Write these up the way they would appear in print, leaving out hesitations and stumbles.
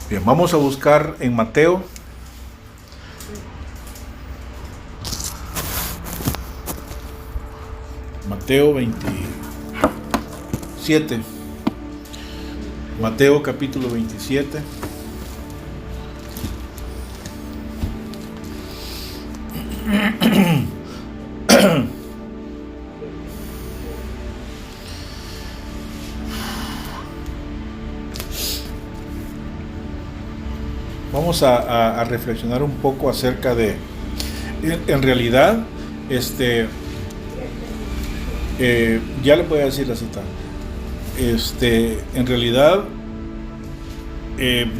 Bien, vamos a buscar en Mateo. Mateo 27. Mateo capítulo 27. Vamos a reflexionar un poco acerca de, en realidad, ya le voy a decir la cita. En realidad,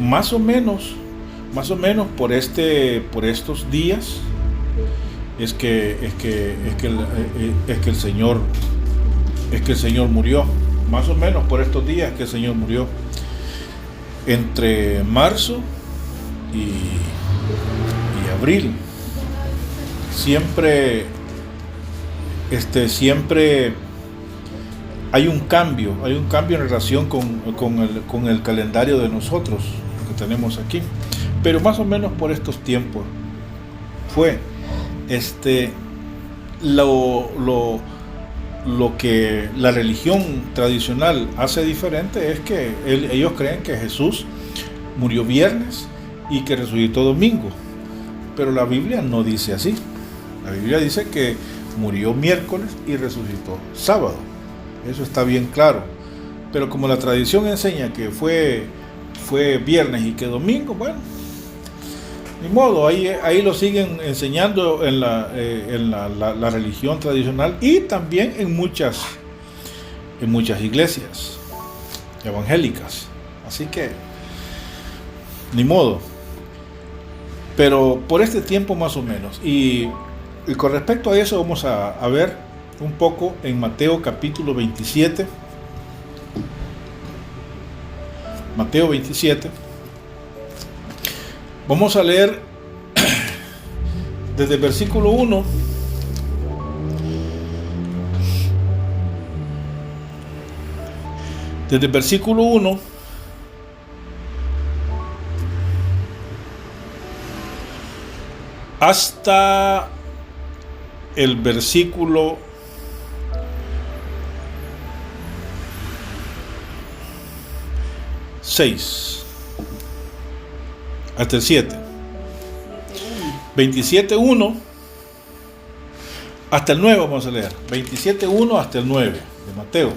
más o menos por estos días es que el Señor murió. Más o menos por estos días que el Señor murió. Entre marzo y abril siempre hay un cambio en relación con el calendario de nosotros que tenemos aquí, pero más o menos por estos tiempos fue lo que la religión tradicional hace diferente es que ellos creen que Jesús murió viernes y que resucitó domingo, pero la Biblia no dice así. La Biblia dice que murió miércoles y resucitó sábado. Eso está bien claro. Pero como la tradición enseña que fue viernes y que domingo, bueno, ni modo, ahí lo siguen enseñando en la religión tradicional y también en muchas iglesias evangélicas. Así que, ni modo. Pero por este tiempo más o menos. Y con respecto a eso vamos a ver un poco en Mateo capítulo 27. Mateo 27. Vamos a leer desde el versículo 1 hasta el versículo 6, hasta el 7. 27.1 hasta el 9 vamos a leer. 27.1 hasta el 9 de Mateo.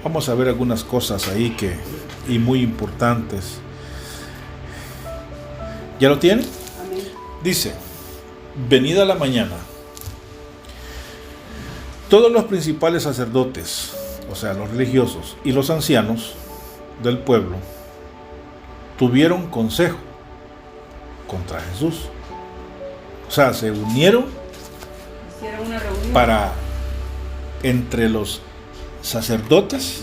Vamos a ver algunas cosas ahí y muy importantes. ¿Ya lo tienen? Dice: venida la mañana, todos los principales sacerdotes, o sea, los religiosos y los ancianos del pueblo, tuvieron consejo contra Jesús. O sea, se unieron para, entre los sacerdotes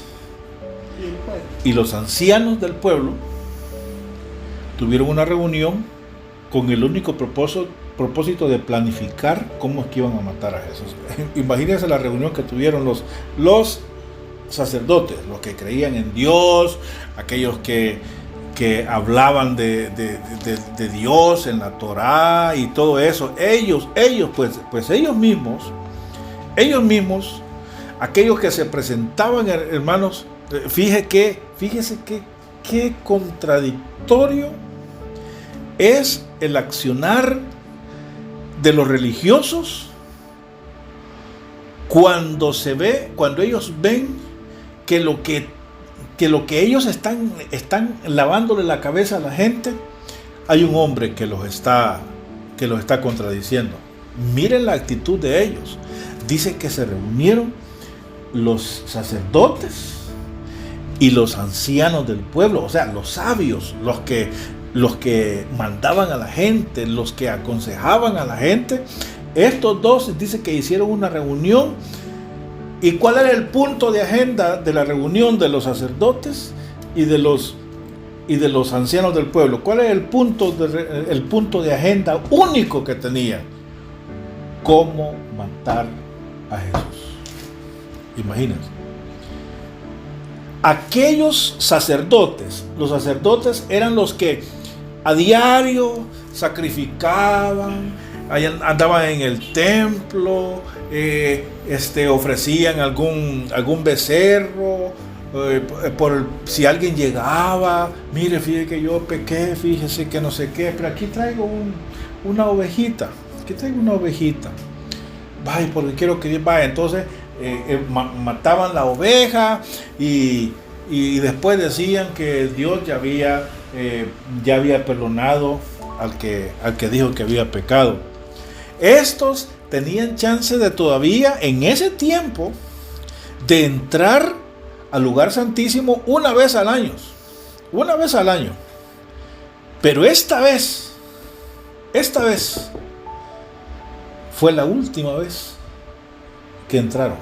y los ancianos del pueblo, tuvieron una reunión con el único propósito de planificar cómo es que iban a matar a Jesús. Imagínense la reunión que tuvieron los sacerdotes, los que creían en Dios, aquellos que hablaban de Dios en la Torá y todo eso. Ellos mismos, aquellos que se presentaban, hermanos, fíjese qué contradictorio es el accionar de los religiosos cuando ellos ven que lo que ellos están lavándole la cabeza a la gente, hay un hombre que los está contradiciendo. Miren la actitud de ellos. Dice que se reunieron los sacerdotes y los ancianos del pueblo, o sea, los sabios, los que mandaban a la gente, los que aconsejaban a la gente. Estos dos dice que hicieron una reunión. ¿Y cuál era el punto de agenda de la reunión de los sacerdotes y de los ancianos del pueblo? ¿Cuál era el punto de agenda único que tenían? ¿Cómo matar a Jesús? Imagínense. aquellos sacerdotes, los sacerdotes eran los que a diario sacrificaban, andaban en el templo, ofrecían algún becerro, si alguien llegaba, mire, fíjese que yo pequé, fíjese que no sé qué, pero aquí traigo una ovejita, vaya, porque quiero que vaya. Entonces mataban la oveja y después decían que Dios ya había perdonado al que dijo que había pecado. Estos tenían chance de todavía en ese tiempo de entrar al lugar santísimo una vez al año. Pero esta vez fue la última vez que entraron.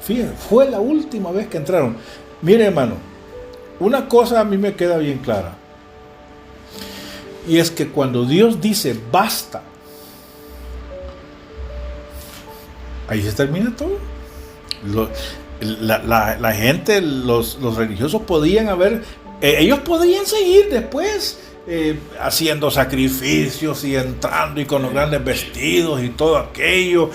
Fíjense, fue la última vez que entraron. Mire, hermano, una cosa a mí me queda bien clara. Y es que cuando Dios dice basta, ahí se termina todo. La gente, los religiosos podían ellos podían seguir después haciendo sacrificios y entrando y con los grandes vestidos y todo aquello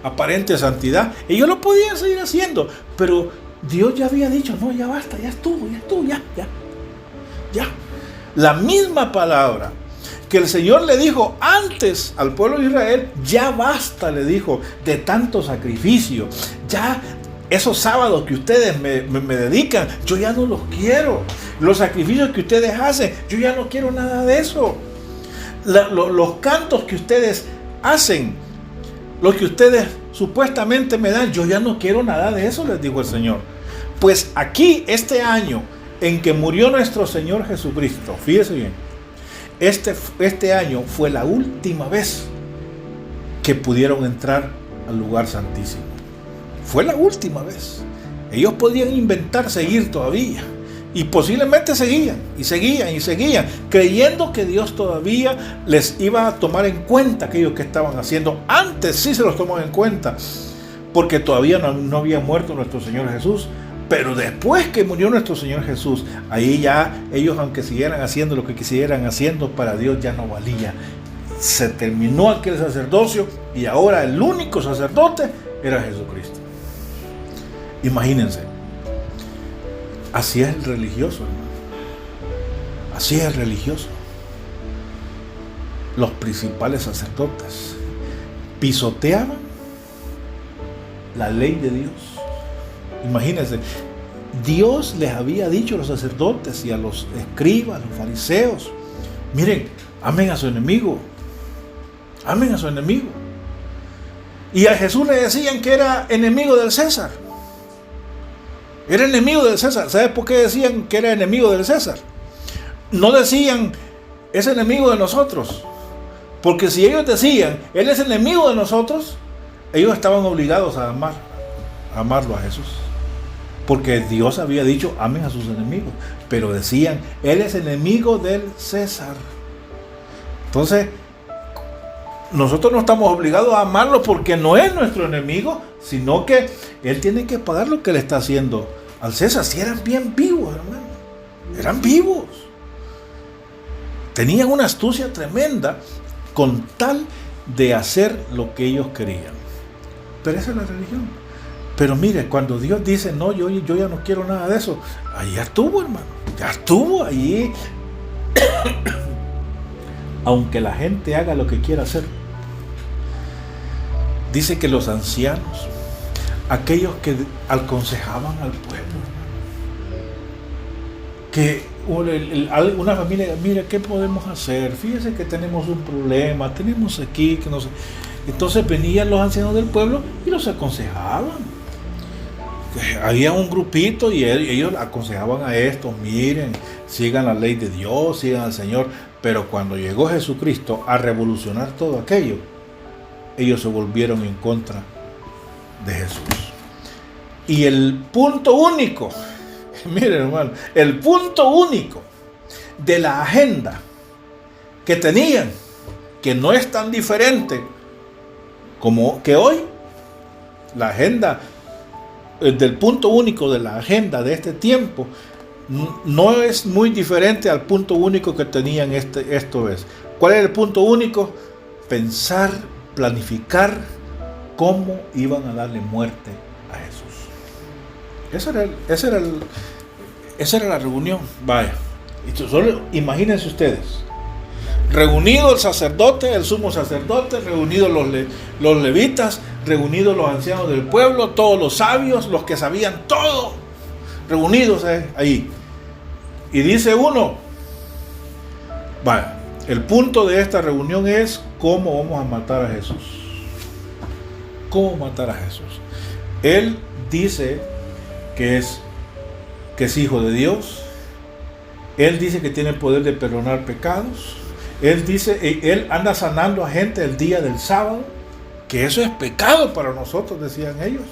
aparente santidad. Ellos lo podían seguir haciendo, pero Dios ya había dicho, no, ya basta, ya estuvo, ya. La misma palabra que el Señor le dijo antes al pueblo de Israel, ya basta, le dijo, de tanto sacrificio. Ya esos sábados que ustedes me dedican, yo ya no los quiero. Los sacrificios que ustedes hacen, yo ya no quiero nada de eso. Los cantos que ustedes hacen, los que ustedes supuestamente me dan, yo ya no quiero nada de eso, les dijo el Señor. Pues aquí, este año en que murió nuestro Señor Jesucristo, fíjese bien, este año fue la última vez que pudieron entrar al lugar santísimo. Fue la última vez. Ellos podían inventar seguir todavía. Y posiblemente seguían, creyendo que Dios todavía les iba a tomar en cuenta aquello que estaban haciendo. Antes sí se los tomó en cuenta, porque todavía no había muerto nuestro Señor Jesús. Pero después que murió nuestro Señor Jesús, ahí ya ellos, aunque siguieran haciendo lo que quisieran haciendo, para Dios ya no valía. Se terminó aquel sacerdocio y ahora el único sacerdote era Jesucristo. Imagínense. Así es el religioso, hermano. Así es el religioso. Los principales sacerdotes pisoteaban la ley de Dios. Imagínense, Dios les había dicho a los sacerdotes y a los escribas, a los fariseos, miren, amen a su enemigo. Y a Jesús le decían que era enemigo del César. Era enemigo del César. ¿Sabes por qué decían que era enemigo del César? No decían, es enemigo de nosotros. Porque si ellos decían, él es enemigo de nosotros, ellos estaban obligados a amarlo a Jesús. Porque Dios había dicho, amen a sus enemigos. Pero decían, él es enemigo del César. Entonces, nosotros no estamos obligados a amarlo porque no es nuestro enemigo, sino que él tiene que pagar lo que le está haciendo al César. Si eran bien vivos, hermano. Eran vivos. Tenían una astucia tremenda con tal de hacer lo que ellos querían. Pero esa es la religión. Pero mire, cuando Dios dice, no, yo ya no quiero nada de eso, ahí ya estuvo, hermano. Ya estuvo ahí. Aunque la gente haga lo que quiera hacer. Dice que los ancianos, aquellos que aconsejaban al pueblo, que una familia, mira, ¿qué podemos hacer? Fíjese que tenemos un problema, tenemos aquí, que no sé. Entonces venían los ancianos del pueblo y los aconsejaban. Había un grupito y ellos aconsejaban a estos, miren, sigan la ley de Dios, sigan al Señor. Pero cuando llegó Jesucristo a revolucionar todo aquello, ellos se volvieron en contra de Jesús. Y el punto único, miren hermano, el punto único de la agenda que tenían, que no es tan diferente como que hoy, la agenda del punto único de la agenda de este tiempo, no es muy diferente al punto único que tenían esto vez. ¿Cuál es el punto único? Pensar, planificar cómo iban a darle muerte a Jesús. Esa era la reunión. Vaya, solo imagínense ustedes, reunido el sacerdote, el sumo sacerdote, reunidos los levitas, reunidos los ancianos del pueblo, todos los sabios, los que sabían todo, reunidos ahí. Y dice uno, vaya, el punto de esta reunión es cómo vamos a matar a Jesús. ¿Cómo matar a Jesús? Él dice que es hijo de Dios. Él dice que tiene el poder de perdonar pecados. Él anda sanando a gente el día del sábado, que eso es pecado para nosotros, decían ellos.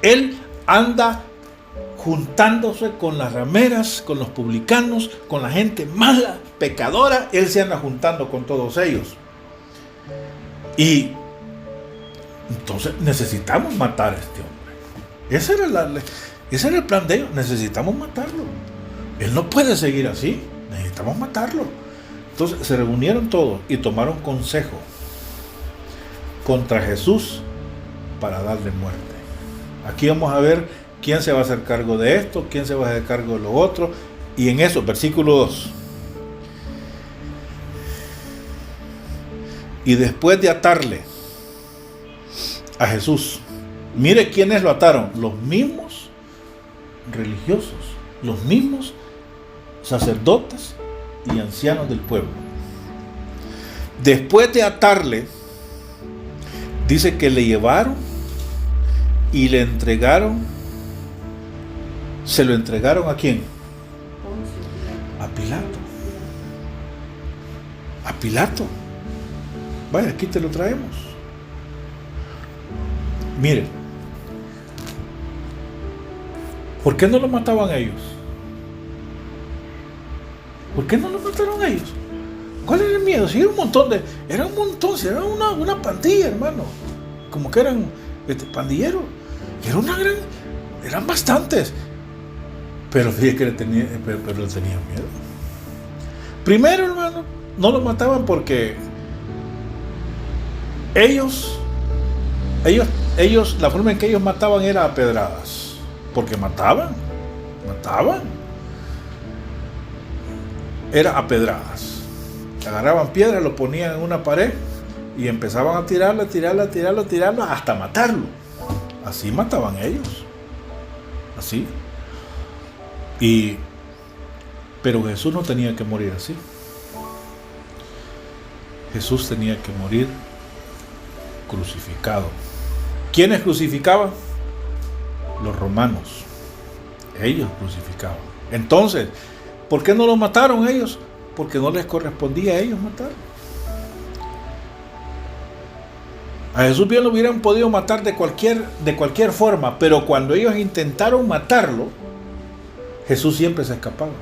Él anda juntándose con las rameras, con los publicanos, con la gente mala, pecadora. Él se anda juntando con todos ellos. Y entonces necesitamos matar a este hombre. Ese era el plan de ellos. Necesitamos matarlo. Él no puede seguir así. Necesitamos matarlo. Entonces se reunieron todos y tomaron consejo contra Jesús para darle muerte. Aquí vamos a ver quién se va a hacer cargo de esto, quién se va a hacer cargo de lo otro. Y en eso, versículo 2. Y después de atarle a Jesús, mire quiénes lo ataron: los mismos religiosos, los mismos sacerdotes y ancianos del pueblo. Después de atarle, dice que le llevaron y le entregaron. ¿Se lo entregaron a quién? A Pilato. A Pilato. Vaya, aquí te lo traemos. Miren, ¿por qué no lo mataban ellos? ¿Por qué no lo mataron ellos? ¿Cuál era el miedo? Si era un montón, si era una pandilla, hermano. Como que eran pandilleros. Eran bastantes. Pero fíjate que le tenían miedo. Primero, hermano, no lo mataban porque ellos, la forma en que ellos mataban era a pedradas. Porque mataban. Era a pedradas. Agarraban piedras, lo ponían en una pared y empezaban a tirarlo hasta matarlo. Así mataban ellos. Así. Pero Jesús no tenía que morir así. Jesús tenía que morir crucificado. ¿Quiénes crucificaban? Los romanos. Ellos crucificaban. Entonces, ¿por qué no lo mataron ellos? Porque no les correspondía a ellos matarlo. A Jesús bien lo hubieran podido matar de cualquier forma, pero cuando ellos intentaron matarlo, Jesús siempre se escapaba.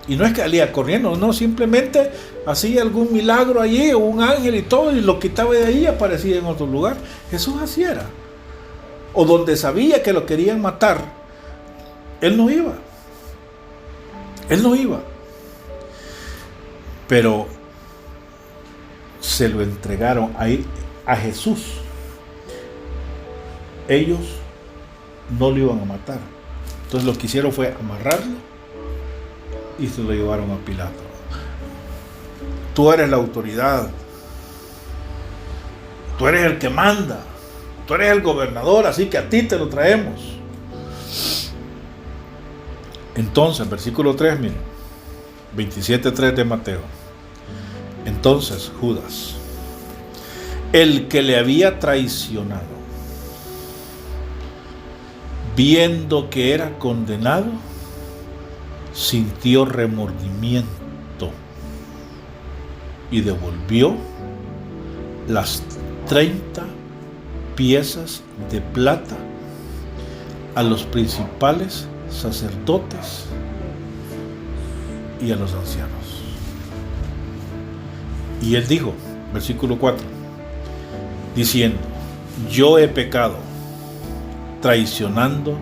Y no es que salía corriendo, no, simplemente hacía algún milagro allí, o un ángel y todo, y lo quitaba de ahí y aparecía en otro lugar. Jesús así era. O donde sabía que lo querían matar, Él no iba. Pero se lo entregaron ahí a Jesús. Ellos no lo iban a matar. Entonces lo que hicieron fue amarrarlo y se lo llevaron a Pilato. Tú eres la autoridad. Tú eres el que manda. Tú eres el gobernador, así que a ti te lo traemos. Entonces, versículo 3, miren. 27:3 de Mateo. Entonces Judas, el que le había traicionado, viendo que era condenado, sintió remordimiento y devolvió las 30 piezas de plata a los principales sacerdotes y a los ancianos. Y él dijo, versículo 4, diciendo: yo he pecado traicionando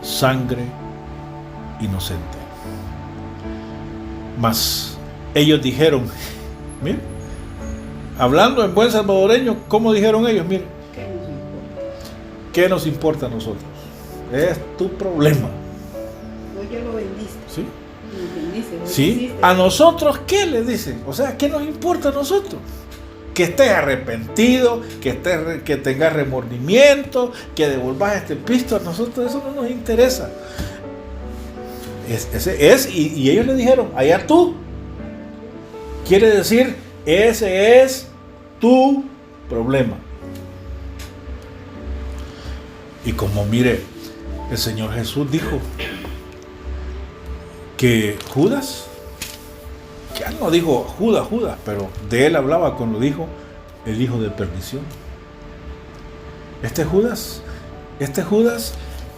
sangre inocente. Mas ellos dijeron, miren, hablando en buen salvadoreño, ¿cómo dijeron ellos? Miren, ¿qué nos importa a nosotros? Es tu problema. Hoy ya lo vendiste. ¿Sí? Lo bendice, lo ¿Sí? hiciste. ¿A nosotros qué les dicen? O sea, ¿qué nos importa a nosotros? Que estés arrepentido, que tengas remordimiento, que devolvas este pisto, a nosotros eso no nos interesa. Y ellos le dijeron, allá tú. Quiere decir, ese es tu problema. Y como mire, el Señor Jesús dijo que Judas, ya no dijo Judas, pero de él hablaba cuando dijo el hijo de perdición. Este Judas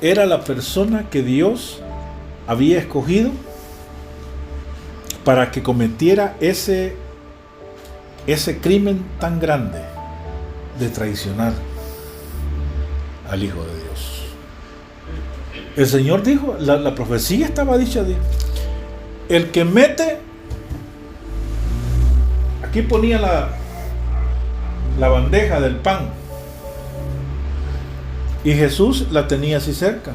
era la persona que Dios había escogido para que cometiera ese crimen tan grande de traicionar al Hijo de Dios. El Señor dijo, la profecía estaba dicha de el que mete, aquí ponía la bandeja del pan y Jesús la tenía así cerca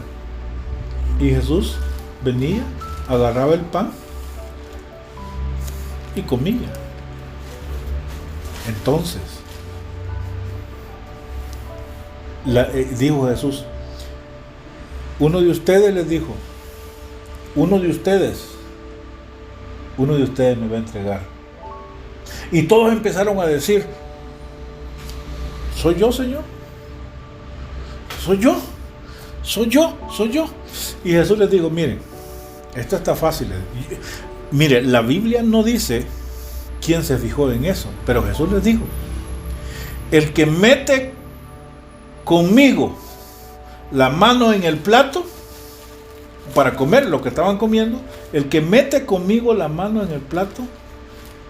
y Jesús venía, agarraba el pan y comía. Entonces dijo Jesús, uno de ustedes les dijo, uno de ustedes me va a entregar. Y todos empezaron a decir, soy yo, Señor, soy yo. Y Jesús les dijo, miren, esto está fácil. Mire, la Biblia no dice quién se fijó en eso, pero Jesús les dijo, el que mete conmigo la mano en el plato para comer lo que estaban comiendo, el que mete conmigo la mano en el plato,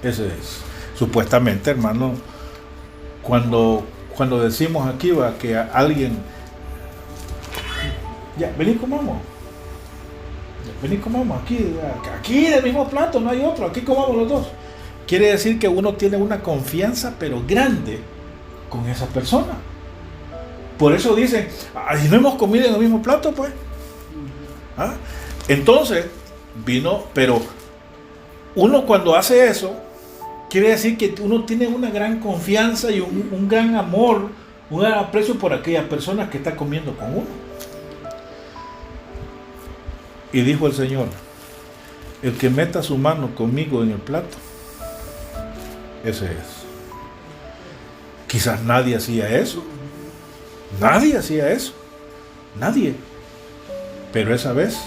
ese es. Supuestamente, hermano, cuando decimos aquí va que alguien, ya, vení comamos, aquí del mismo plato, no hay otro, aquí comamos los dos. Quiere decir que uno tiene una confianza pero grande con esa persona. Por eso dicen, si no hemos comido en el mismo plato, pues. ¿Ah? Entonces, vino, pero uno cuando hace eso, quiere decir que uno tiene una gran confianza y un gran amor, un gran aprecio por aquellas personas que está comiendo con uno. Y dijo el Señor, el que meta su mano conmigo en el plato, ese es. Quizás nadie hacía eso. Nadie. Pero esa vez,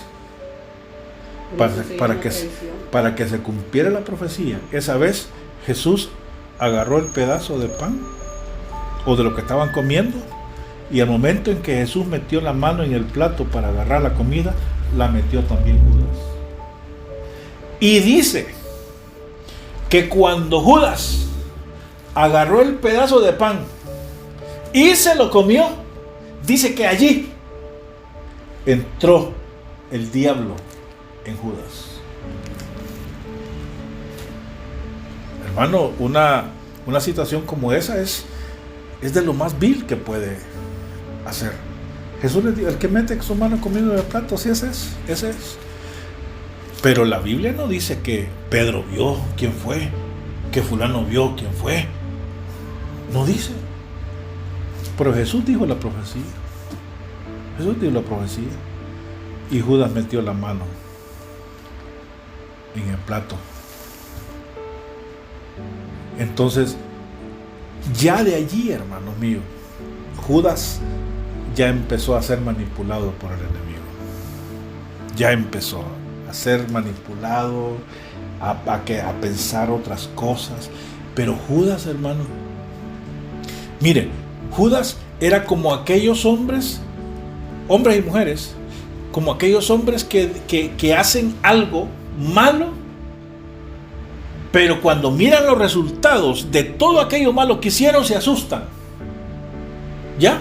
para que se cumpliera la profecía, esa vez Jesús agarró el pedazo de pan o de lo que estaban comiendo, y al momento en que Jesús metió la mano en el plato para agarrar la comida, la metió también Judas. Y dice que cuando Judas agarró el pedazo de pan y se lo comió, dice que allí entró el diablo en Judas. Hermano, una situación como esa es de lo más vil que puede hacer. Jesús le dijo, el que mete su mano comiendo en el plato, sí, ese es. Pero la Biblia no dice que Pedro vio quién fue, que fulano vio quién fue. No dice. Pero Jesús dijo la profecía. Y Judas metió la mano en el plato. Entonces, ya de allí, hermanos míos, Judas ya empezó a ser manipulado por el enemigo. Ya empezó a ser manipulado, a pensar otras cosas. Pero Judas, hermano, mire, Judas era como aquellos hombres y mujeres, como aquellos hombres que hacen algo malo, pero cuando miran los resultados de todo aquello malo que hicieron, se asustan. ¿Ya?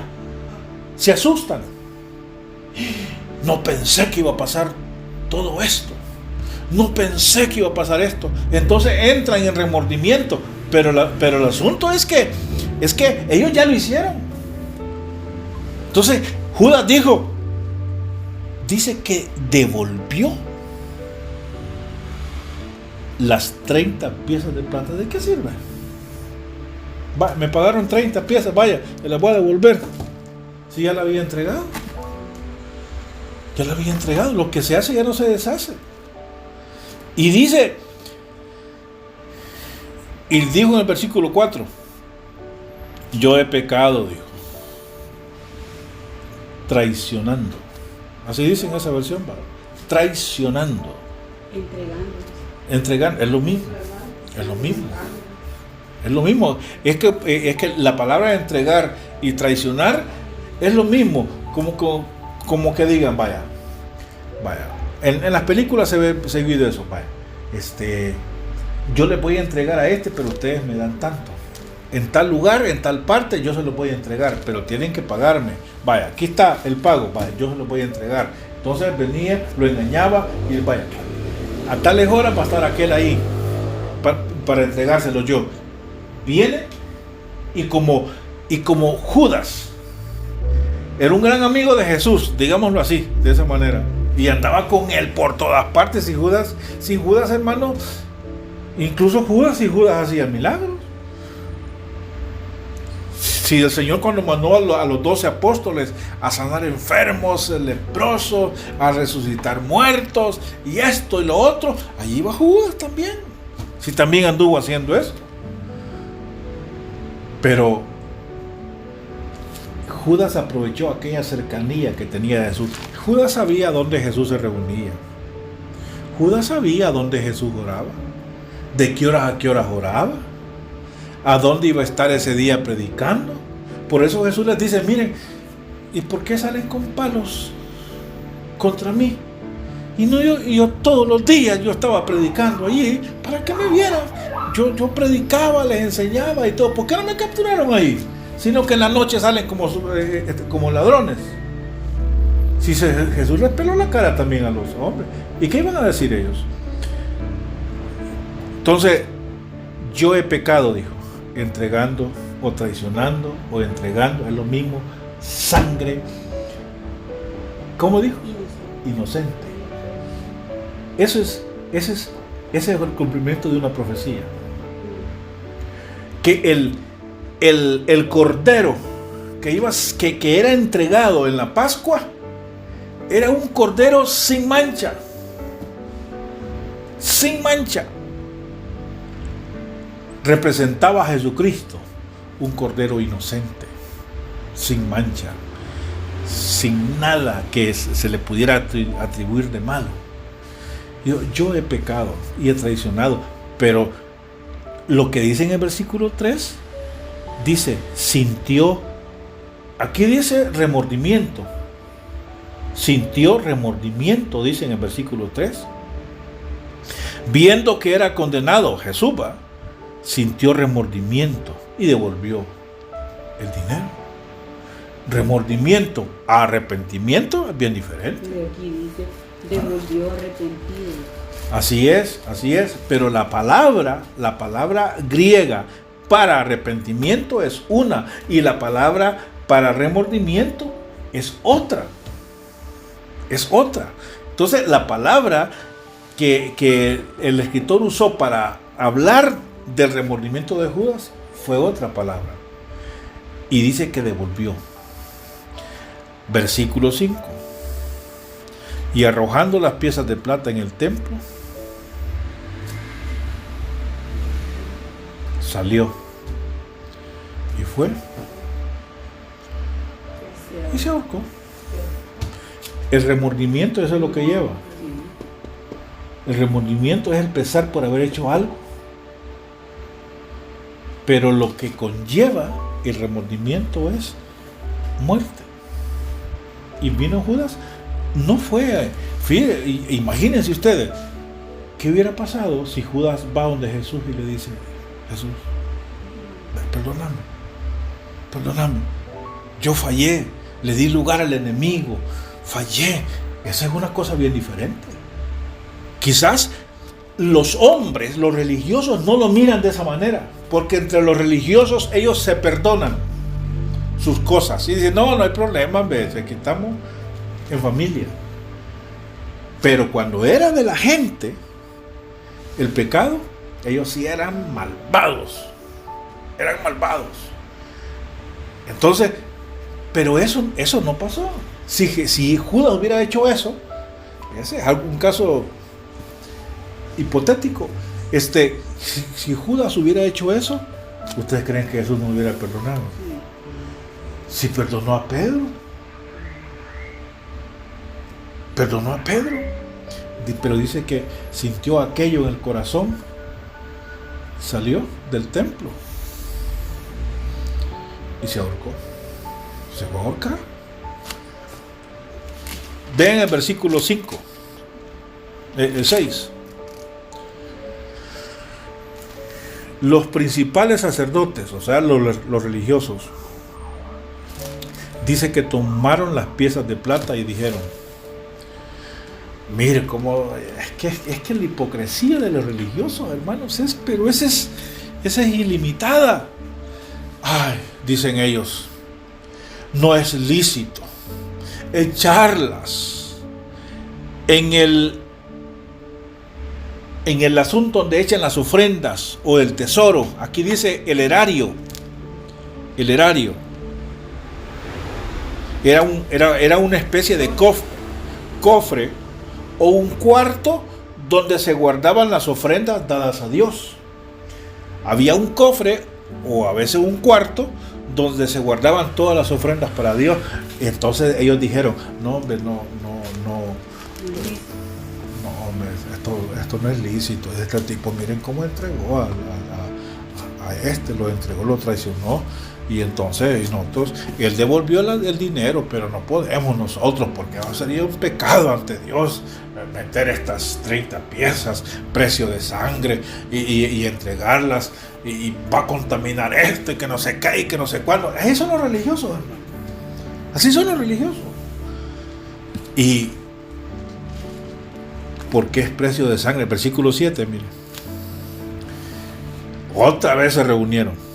Se asustan. no pensé que iba a pasar todo esto. No pensé que iba a pasar esto. Entonces entran en remordimiento. Pero el asunto es que ellos ya lo hicieron. Entonces Judas dice que devolvió las 30 piezas de plata. ¿De qué sirve? Me pagaron 30 piezas, vaya, me las voy a devolver. Si ya la había entregado. Ya la había entregado. Lo que se hace ya no se deshace. Y dijo en el versículo 4, yo he pecado, dijo, traicionando. Así dice en esa versión, ¿verdad? Traicionando. Entregando, es lo mismo. Es lo mismo. Es lo mismo. Es que la palabra entregar y traicionar es lo mismo. Como que digan, vaya. En las películas se ve seguido eso, vaya. Yo le voy a entregar a pero ustedes me dan tanto. En tal lugar, en tal parte, yo se lo voy a entregar, pero tienen que pagarme. Vaya, aquí está el pago, vaya, yo se lo voy a entregar. Entonces venía, lo engañaba y vaya, a tales horas va a estar aquel ahí para entregárselo yo. Viene y como Judas era un gran amigo de Jesús, digámoslo así, de esa manera, y andaba con él por todas partes. Sin Judas, hermano, incluso Judas hacía milagros. Si el Señor cuando mandó a los 12 apóstoles a sanar enfermos, leprosos, a resucitar muertos, y esto y lo otro, allí iba Judas también. Si también anduvo haciendo eso. Pero Judas aprovechó aquella cercanía que tenía de Jesús. Judas sabía dónde Jesús se reunía. Judas sabía dónde Jesús oraba. De qué horas a qué horas oraba. A dónde iba a estar ese día predicando. Por eso Jesús les dice, miren, ¿y por qué salen con palos contra mí? Y no yo todos los días yo estaba predicando allí para que me vieran. Yo predicaba, les enseñaba y todo. ¿Por qué no me capturaron ahí? Sino que en la noche salen como ladrones. Si Jesús les peló la cara también a los hombres. ¿Y qué iban a decir ellos? Entonces, yo he pecado, dijo, entregando o traicionando o entregando, es lo mismo, sangre. ¿Cómo dijo? Inocente. Ese es el cumplimiento de una profecía. Que el cordero que era entregado en la Pascua era un cordero sin mancha. Sin mancha. Representaba a Jesucristo, un cordero inocente, sin mancha, sin nada que se le pudiera atribuir de malo. Yo he pecado y he traicionado, pero lo que dice en el versículo 3, dice, sintió, aquí dice remordimiento, sintió remordimiento, dice en el versículo 3, viendo que era condenado, Jesús sintió remordimiento y devolvió el dinero. Remordimiento a arrepentimiento es bien diferente. Pero aquí dice, devolvió arrepentido. Así es, pero la palabra griega para arrepentimiento es una y la palabra para remordimiento es otra. Es otra. Entonces la palabra que el escritor usó para hablar del remordimiento de Judas fue otra palabra. Y dice que devolvió. Versículo 5. Y arrojando las piezas de plata en el templo, salió y fue y se ahorcó. El remordimiento, eso es lo que lleva. El remordimiento es el pesar por haber hecho algo. Pero lo que conlleva el remordimiento es muerte. Y vino Judas, no fue, fíjense, imagínense ustedes, ¿qué hubiera pasado si Judas va donde Jesús y le dice, Jesús, perdóname, yo fallé, le di lugar al enemigo, fallé. Esa es una cosa bien diferente. Quizás los hombres, los religiosos, no lo miran de esa manera, porque entre los religiosos ellos se perdonan sus cosas y dicen, no hay problema, aquí estamos en familia. Pero cuando era de la gente, el pecado, ellos sí eran malvados. Eran malvados. Entonces, pero eso no pasó. Si Judas hubiera hecho eso, ese es un caso hipotético. Si Judas hubiera hecho eso, ¿ustedes creen que Jesús no hubiera perdonado? Si perdonó a Pedro. Perdonó a Pedro. Pero dice que sintió aquello en el corazón. Salió del templo. Y se ahorcó. Se fue a ahorcar. Vean el versículo 5. El 6. Los principales sacerdotes, o sea, los religiosos, dice que tomaron las piezas de plata y dijeron, mire cómo, es que la hipocresía de los religiosos, hermanos, pero esa es ilimitada. Ay, dicen ellos, no es lícito echarlas en el asunto donde echan las ofrendas o el tesoro. Aquí dice el erario. El erario era una especie de cofre o un cuarto donde se guardaban las ofrendas dadas a Dios. Había un cofre o a veces un cuarto donde se guardaban todas las ofrendas para Dios. Entonces ellos dijeron, no, hombre, no, esto no es lícito. Este tipo, miren cómo entregó a lo entregó, lo traicionó. Y entonces nosotros, él devolvió el dinero, pero no podemos nosotros, porque sería un pecado ante Dios meter estas 30 piezas, precio de sangre, y entregarlas, y va a contaminar que no sé qué y que no sé cuándo. Así son los religiosos, hermano. Así son los religiosos. Y ¿por qué es precio de sangre? Versículo 7, miren. Otra vez se reunieron.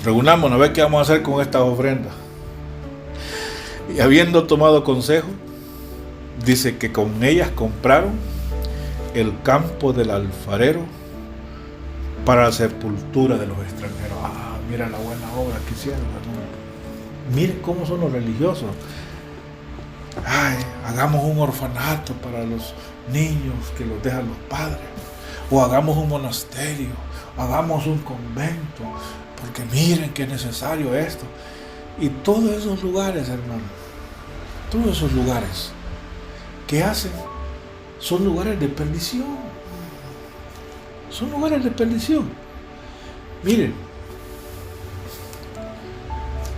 Reunámonos a ver qué vamos a hacer con estas ofrendas. Y habiendo tomado consejo, dice que con ellas compraron el campo del alfarero para la sepultura de los extranjeros. Mira la buena obra que hicieron, hermano. Miren cómo son los religiosos. Hagamos un orfanato para los niños que los dejan los padres, o hagamos un monasterio, hagamos un convento, porque miren que es necesario esto. Y todos esos lugares, hermano, todos esos lugares, ¿qué hacen? Son lugares de perdición. Son lugares de perdición. Miren,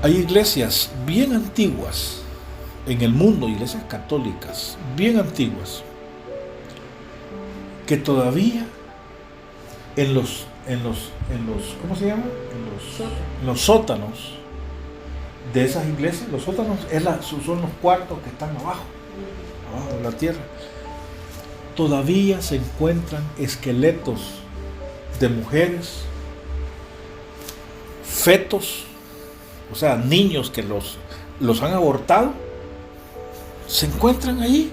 hay iglesias bien antiguas en el mundo, iglesias católicas bien antiguas, que todavía en los ¿cómo se llama? En los sótanos de esas iglesias, los sótanos son los cuartos que están abajo de la tierra. Todavía se encuentran esqueletos de mujeres, fetos, o sea, niños que los han abortado, se encuentran allí.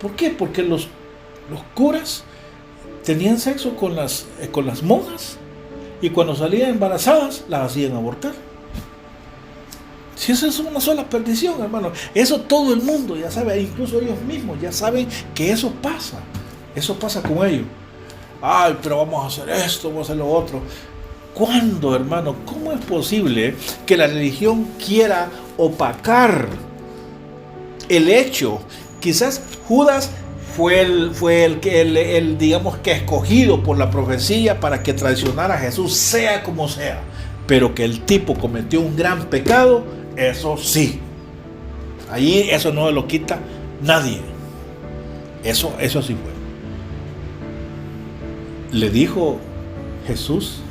¿Por qué? Porque los curas tenían sexo con las monjas, y cuando salían embarazadas las hacían abortar. Si eso es una sola perdición, hermano, eso todo el mundo ya sabe, incluso ellos mismos ya saben que eso pasa con ellos. Pero vamos a hacer esto, vamos a hacer lo otro. ¿Cuándo, hermano? ¿Cómo es posible que la religión quiera opacar el hecho? Quizás Judas fue el digamos que escogido por la profecía para que traicionara a Jesús, sea como sea, pero que el tipo cometió un gran pecado, eso sí. Allí eso no lo quita nadie. Eso sí fue. Le dijo Jesús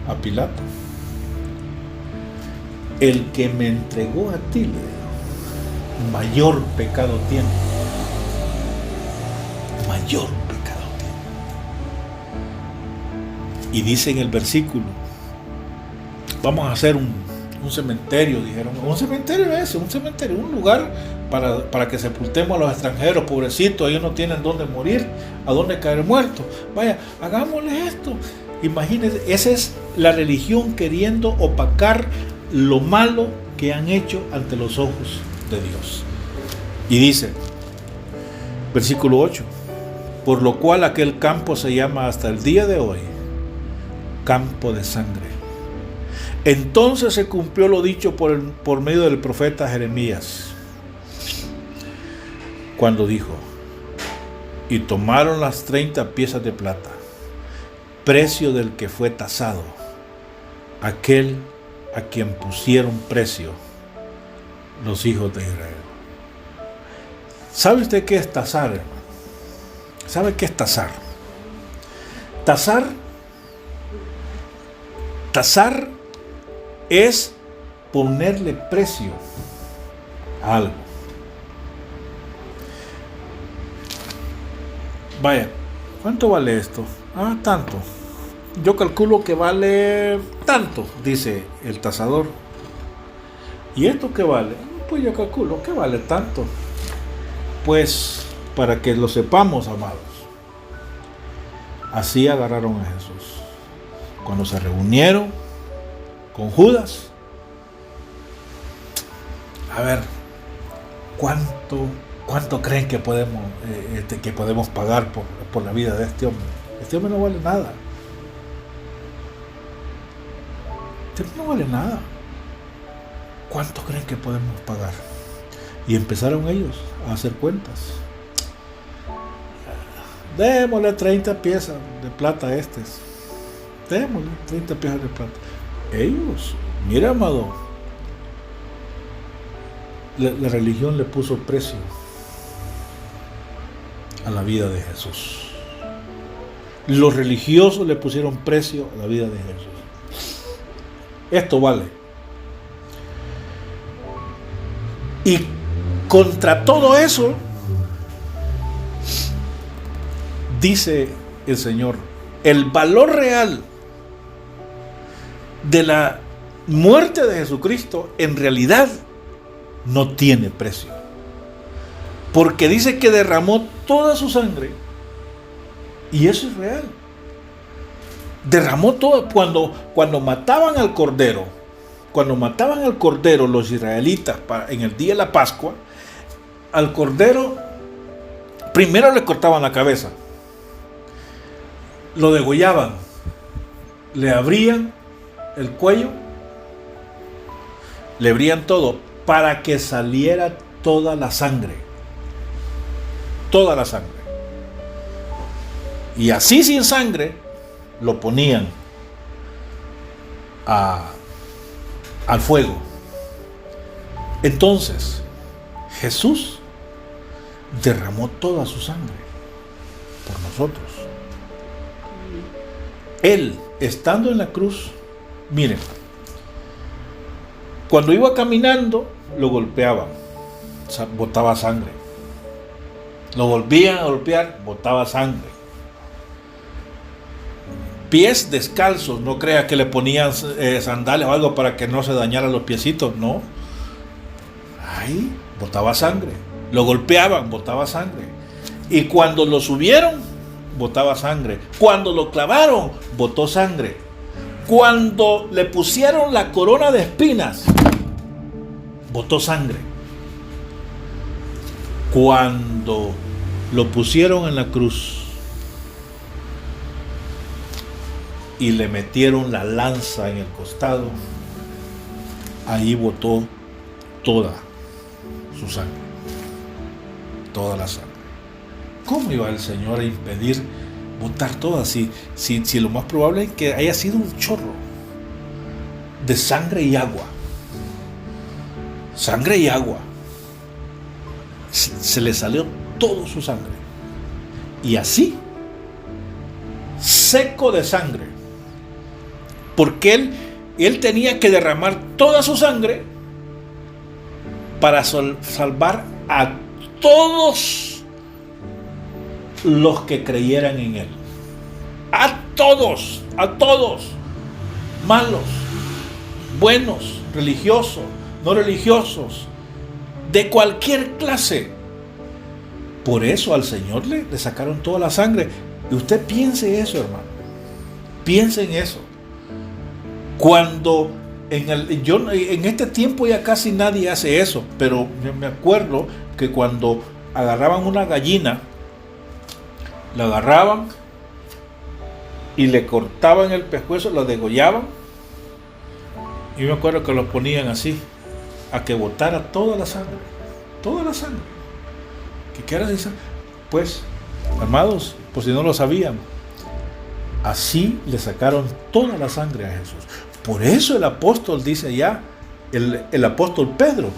a Pilato, el que me entregó a ti, le dijo, mayor pecado tiene. Mayor pecado tiene. Y dice en el versículo, vamos a hacer un cementerio, dijeron. Un cementerio es un cementerio, un lugar para que sepultemos a los extranjeros, pobrecitos, ellos no tienen dónde morir, a dónde caer muertos. Vaya, hagámosle esto. Imagínense, esa es la religión queriendo opacar lo malo que han hecho ante los ojos de Dios. Y dice, versículo 8, por lo cual aquel campo se llama hasta el día de hoy campo de sangre. Entonces se cumplió lo dicho por medio del profeta Jeremías, cuando dijo, y tomaron las 30 piezas de plata, precio del que fue tasado, aquel a quien pusieron precio los hijos de Israel. ¿Sabe usted qué es tasar, hermano? ¿Sabe qué es tasar? Tasar es ponerle precio a algo. Vaya, ¿cuánto vale esto? Ah, tanto. Yo calculo que vale tanto, dice el tasador. ¿Y esto qué vale? Pues yo calculo que vale tanto. Pues para que lo sepamos, amados, así agarraron a Jesús. Cuando se reunieron con Judas, a ver, ¿cuánto creen que podemos pagar por la vida de este hombre? Este hombre no vale nada. Este hombre no vale nada. ¿Cuánto creen que podemos pagar? Y empezaron ellos a hacer cuentas. Démosle 30 piezas de plata a estos. Démosle 30 piezas de plata. Ellos, mira, amado, la religión le puso precio a la vida de Jesús. Los religiosos le pusieron precio a la vida de Jesús. Esto vale. Y contra todo eso, dice el Señor, el valor real de la muerte de Jesucristo en realidad no tiene precio. Porque dice que derramó toda su sangre. Y eso es real. Derramó todo. Cuando mataban al cordero, los israelitas en el día de la Pascua, al cordero primero le cortaban la cabeza, lo degollaban, le abrían el cuello, le abrían todo para que saliera toda la sangre. Toda la sangre. Y así sin sangre lo ponían al fuego. Entonces Jesús derramó toda su sangre por nosotros. Él, estando en la cruz, miren, cuando iba caminando lo golpeaban, botaba sangre. Lo volvían a golpear, botaba sangre. Pies descalzos, no crea que le ponían sandalias o algo para que no se dañaran los piecitos, no. Ahí botaba sangre. Lo golpeaban, botaba sangre. Y cuando lo subieron, botaba sangre. Cuando lo clavaron, botó sangre. Cuando le pusieron la corona de espinas, botó sangre. Cuando lo pusieron en la cruz y le metieron la lanza en el costado, ahí botó toda su sangre, toda la sangre. ¿Cómo iba el Señor a impedir botar toda? Si lo más probable es que haya sido un chorro de sangre y agua. Sangre y agua. Se le salió toda su sangre. Y así, seco de sangre. Porque él tenía que derramar toda su sangre para salvar a todos los que creyeran en Él. A todos, malos, buenos, religiosos, no religiosos, de cualquier clase. Por eso al Señor le sacaron toda la sangre. Y usted piense eso, hermano. Piense en eso. Cuando en este tiempo ya casi nadie hace eso, pero me acuerdo que cuando agarraban una gallina, la agarraban y le cortaban el pescuezo, la degollaban, y me acuerdo que lo ponían así, a que botara toda la sangre, que quedara sin sangre. Pues, amados, por si no lo sabían, así le sacaron toda la sangre a Jesús. Por eso el apóstol dice allá, el apóstol Pedro,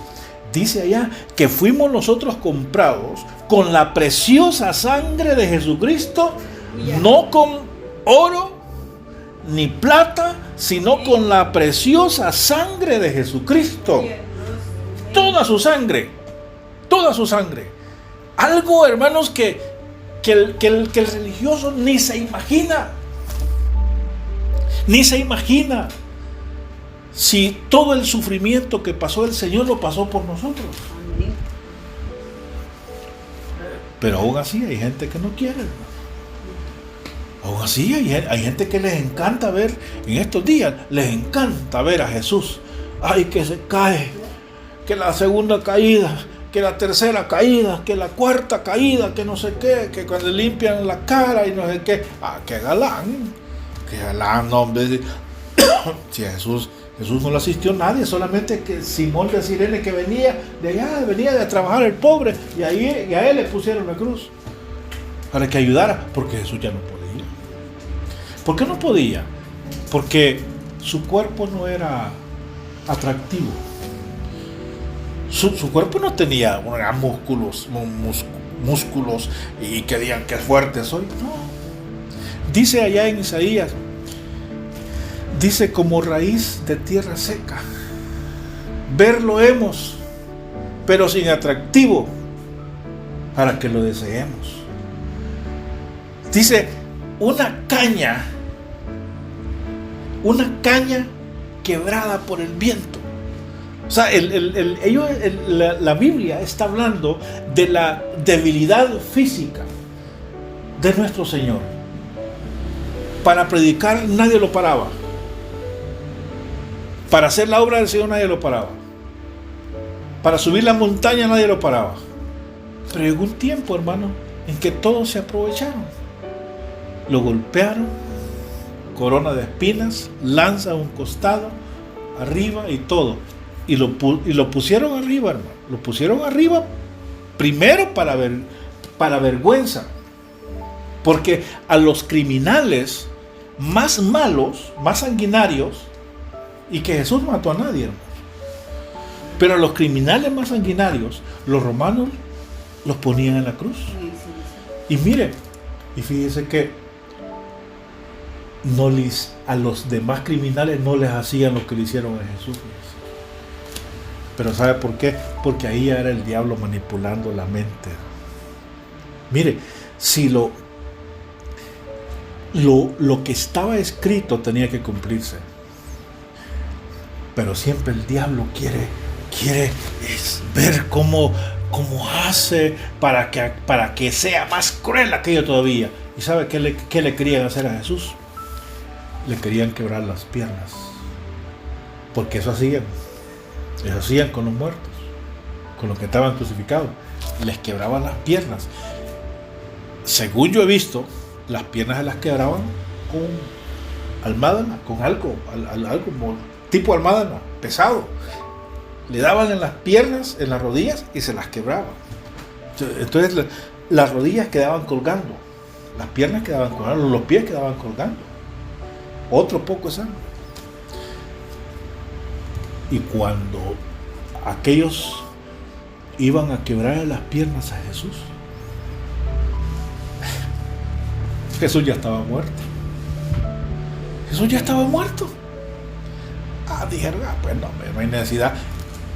dice allá que fuimos nosotros comprados con la preciosa sangre de Jesucristo, no con oro ni plata, sino con la preciosa sangre de Jesucristo. Toda su sangre. Algo, hermanos, que el religioso ni se imagina. Si todo el sufrimiento que pasó el Señor lo pasó por nosotros. Pero aún así hay gente que no quiere. Aún así hay gente que les encanta ver, en estos días, les encanta ver a Jesús. Ay, que se cae, que la segunda caída, que la tercera caída, que la cuarta caída, que no sé qué, que cuando limpian la cara y no sé qué. Ah, qué galán, hombre. Si a Jesús no le asistió nadie, solamente que Simón de Cirene, que venía de allá, venía de trabajar el pobre, y a él le pusieron la cruz para que ayudara, porque Jesús ya no podía. ¿Por qué no podía? Porque su cuerpo no era atractivo. Su cuerpo no tenía músculos y que digan que fuerte soy. No. Dice allá en Isaías, dice, como raíz de tierra seca. Verlo hemos, pero sin atractivo, para que lo deseemos. Dice, una caña quebrada por el viento. O sea, la Biblia está hablando de la debilidad física de nuestro Señor. Para predicar nadie lo paraba. Para hacer la obra del Señor nadie lo paraba. Para subir la montaña nadie lo paraba. Pero llegó un tiempo, hermano, en que todos se aprovecharon. Lo golpearon, corona de espinas, lanza a un costado, arriba y todo. Y lo pusieron arriba, hermano. Lo pusieron arriba primero para vergüenza. Porque a los criminales más malos, más sanguinarios, y que Jesús mató a nadie, hermano, pero a los criminales más sanguinarios, los romanos los ponían en la cruz. Y mire, y fíjese que a los demás criminales no les hacían lo que le hicieron a Jesús. Pero ¿sabe por qué? Porque ahí era el diablo manipulando la mente. Mire, si lo que estaba escrito tenía que cumplirse. Pero siempre el diablo quiere ver cómo hace para que sea más cruel aquello todavía. ¿Y sabe qué le querían hacer a Jesús? Le querían quebrar las piernas. Porque eso hacían con los muertos, con los que estaban crucificados. Les quebraban las piernas. Según yo he visto, las piernas se las quebraban con almadana, con algo tipo almadana, pesado. Le daban en las piernas, en las rodillas, y se las quebraban. Entonces las rodillas quedaban colgando, las piernas quedaban colgando, los pies quedaban colgando. Otro poco de sangre. Y cuando aquellos iban a quebrar las piernas a Jesús, Jesús ya estaba muerto. Dijeron, pues no hay necesidad.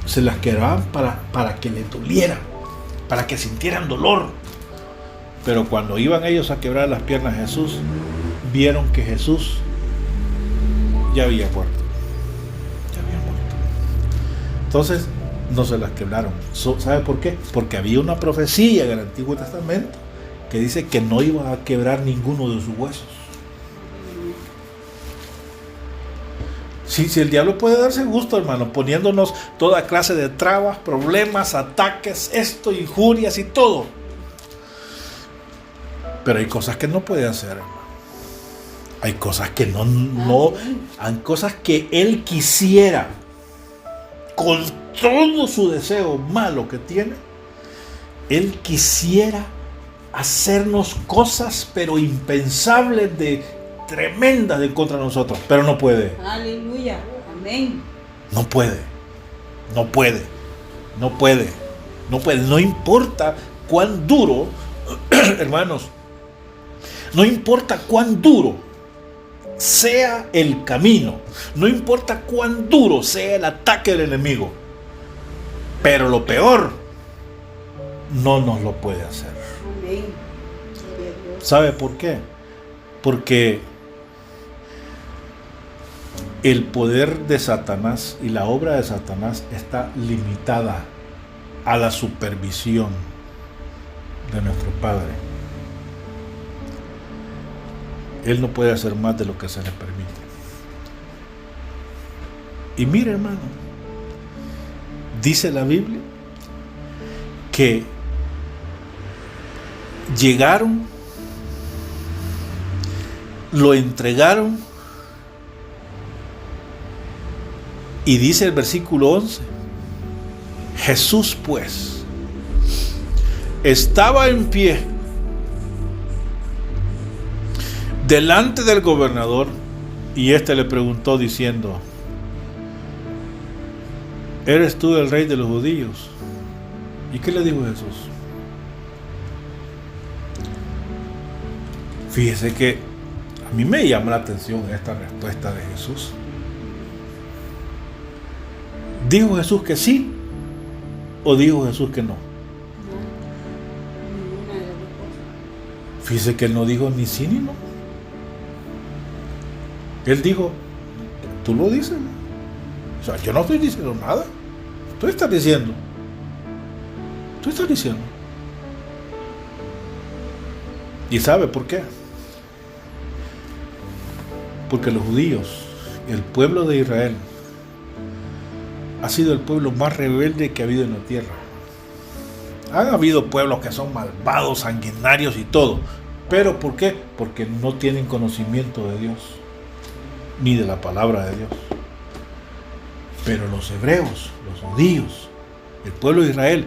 se las quebraban para que le doliera, para que sintieran dolor. Pero cuando iban ellos a quebrar las piernas a Jesús, vieron que Jesús ya había muerto. Entonces no se las quebraron. ¿Sabe por qué? Porque había una profecía en el Antiguo Testamento que dice que no iba a quebrar ninguno de sus huesos. Si el diablo puede darse gusto, hermano, poniéndonos toda clase de trabas, problemas, ataques, injurias y todo. Pero hay cosas que no puede hacer, hermano. Hay cosas que hay cosas que él quisiera, con todo su deseo malo que tiene, él quisiera hacernos cosas, pero impensables, tremendas en contra de nosotros, pero no puede. Aleluya, amén. No puede. No importa cuán duro, hermanos, no importa cuán duro sea el camino, no importa cuán duro sea el ataque del enemigo, pero lo peor no nos lo puede hacer. Amén. ¿Sabe por qué? Porque el poder de Satanás y la obra de Satanás está limitada a la supervisión de nuestro Padre. Él no puede hacer más de lo que se le permite. Y mire, hermano, dice la Biblia que llegaron, lo entregaron, y dice el versículo 11: Jesús pues estaba en pie delante del gobernador, y éste le preguntó diciendo: ¿eres tú el rey de los judíos? ¿Y qué le dijo Jesús? Fíjese que a mí me llama la atención esta respuesta de Jesús. ¿Dijo Jesús que sí o dijo Jesús que no? Ninguna de las dos cosas. Fíjese que él no dijo ni sí ni no. Él dijo: tú lo dices. O sea, yo no estoy diciendo nada. Tú estás diciendo. ¿Y sabe por qué? Porque los judíos, el pueblo de Israel, ha sido el pueblo más rebelde que ha habido en la tierra. Han habido pueblos que son malvados, sanguinarios y todo. ¿Pero por qué? Porque no tienen conocimiento de Dios, ni de la palabra de Dios. Pero los hebreos, los judíos, el pueblo de Israel,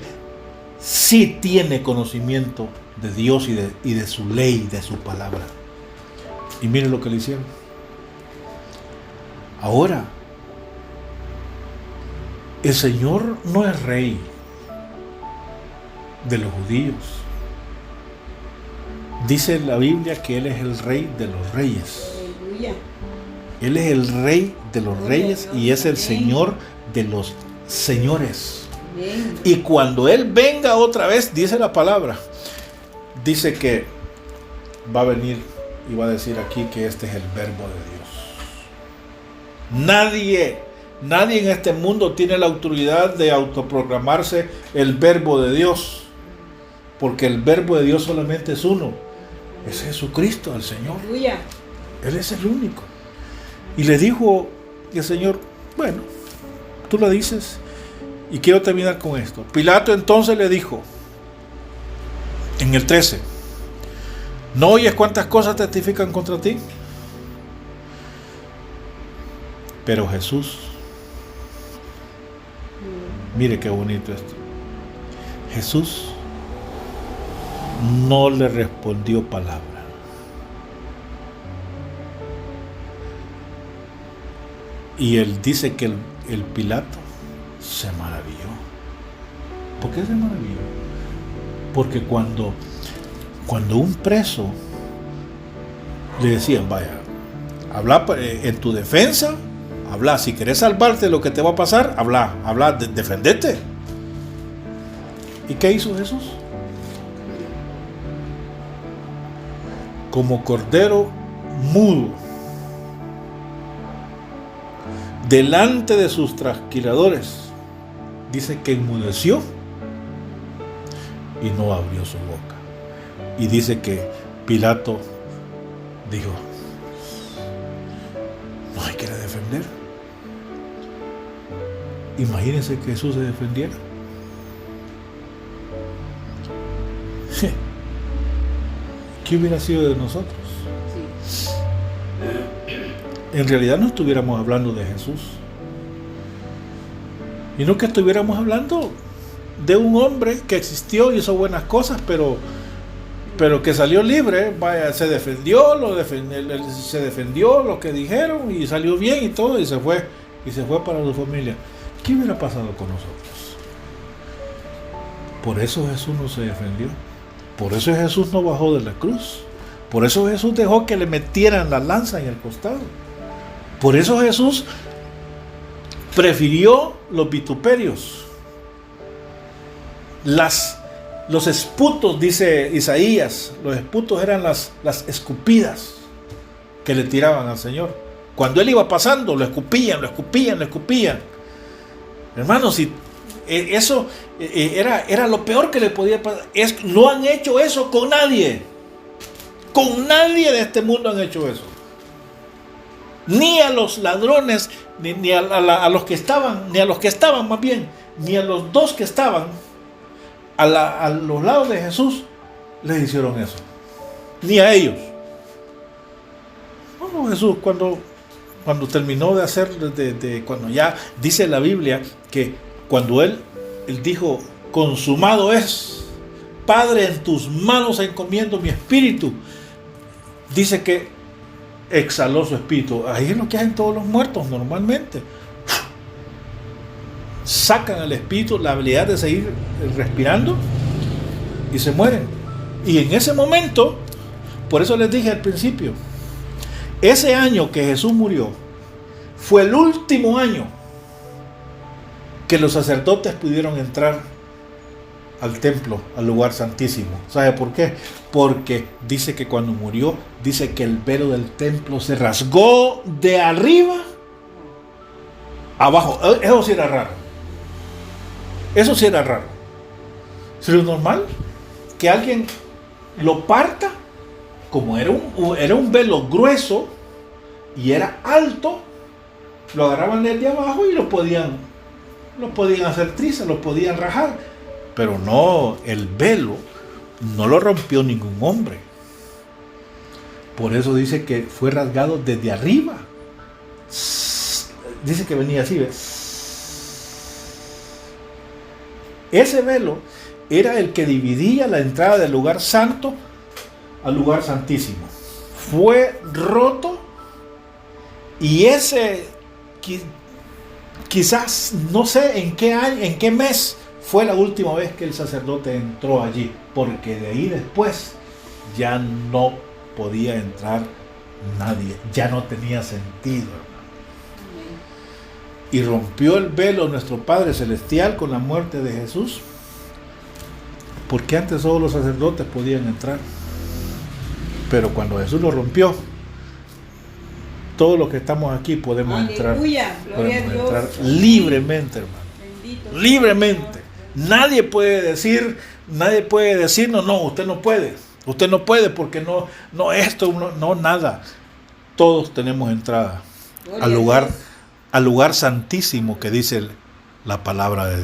sí tiene conocimiento de Dios y de su ley, de su palabra. Y miren lo que le hicieron. Ahora, el Señor no es rey de los judíos. Dice la Biblia que Él es el rey de los reyes. Aleluya. Él es el rey de los reyes y es el Señor de los señores. Amén. Y cuando Él venga otra vez, dice la palabra, dice que va a venir y va a decir aquí que este es el verbo de Dios. Nadie en este mundo tiene la autoridad de autoproclamarse el verbo de Dios, porque el verbo de Dios solamente es uno, es Jesucristo, el Señor. Aleluya. Él es el único. Y le dijo el Señor: bueno, tú lo dices. Y quiero terminar con esto. Pilato entonces le dijo, en el 13: ¿no oyes cuántas cosas testifican contra ti? Pero Jesús, mire qué bonito esto, Jesús no le respondió palabra. Y él dice que el Pilato se maravilló. ¿Por qué se maravilló? Porque cuando un preso le decían: vaya, habla en tu defensa, habla. Si querés salvarte de lo que te va a pasar, habla, defendete. ¿Y qué hizo Jesús? Como cordero mudo, delante de sus trasquiladores, dice que enmudeció y no abrió su boca. Y dice que Pilato dijo: no hay que defender. Imagínense que Jesús se defendiera. ¿Qué hubiera sido de nosotros? Sí. En realidad no estuviéramos hablando de Jesús. Y no que estuviéramos hablando de un hombre que existió y hizo buenas cosas, pero que salió libre, vaya, se defendió lo que dijeron y salió bien y todo, y se fue para su familia. ¿Qué hubiera pasado con nosotros? Por eso Jesús no se defendió. Por eso Jesús no bajó de la cruz. Por eso Jesús dejó que le metieran la lanza en el costado. Por eso Jesús prefirió los vituperios, los esputos, dice Isaías. Los esputos eran las escupidas que le tiraban al Señor. Cuando Él iba pasando, lo escupían. Hermanos, si eso era lo peor que le podía pasar. No han hecho eso con nadie. Con nadie de este mundo han hecho eso. Ni a los ladrones, ni a los que estaban, más bien, ni a los dos que estaban a los lados de Jesús les hicieron eso. Ni a ellos. No, Jesús cuando terminó de hacer, cuando ya dice la Biblia que cuando él dijo: consumado es, Padre, en tus manos encomiendo mi espíritu, dice que exhaló su espíritu. Ahí es lo que hacen todos los muertos normalmente. Sacan el espíritu, la habilidad de seguir respirando, y se mueren. Y en ese momento, por eso les dije al principio, ese año que Jesús murió fue el último año que los sacerdotes pudieron entrar al templo, al lugar santísimo. ¿Sabe por qué? Porque dice que cuando murió, dice que el velo del templo se rasgó de arriba abajo. Eso sí era raro. Sería normal que alguien lo parta, como era un velo grueso y era alto, lo agarraban desde abajo y lo podían hacer trizas, lo podían rajar. Pero no, el velo no lo rompió ningún hombre. Por eso dice que fue rasgado desde arriba. Dice que venía así, ¿ves? Ese velo era el que dividía la entrada del lugar santo al lugar santísimo. Fue roto, y ese quizás, no sé en qué año, en qué mes fue la última vez que el sacerdote entró allí, porque de ahí después ya no podía entrar nadie, ya no tenía sentido, hermano. Y rompió el velo nuestro Padre Celestial con la muerte de Jesús, porque antes solo los sacerdotes podían entrar, pero cuando Jesús lo rompió, todos los que estamos aquí podemos entrar, libremente, hermano. Bendito. Libremente. Nadie puede decirnos: no, usted no puede porque no esto, no nada. Todos tenemos entrada al lugar santísimo que dice la palabra de Dios.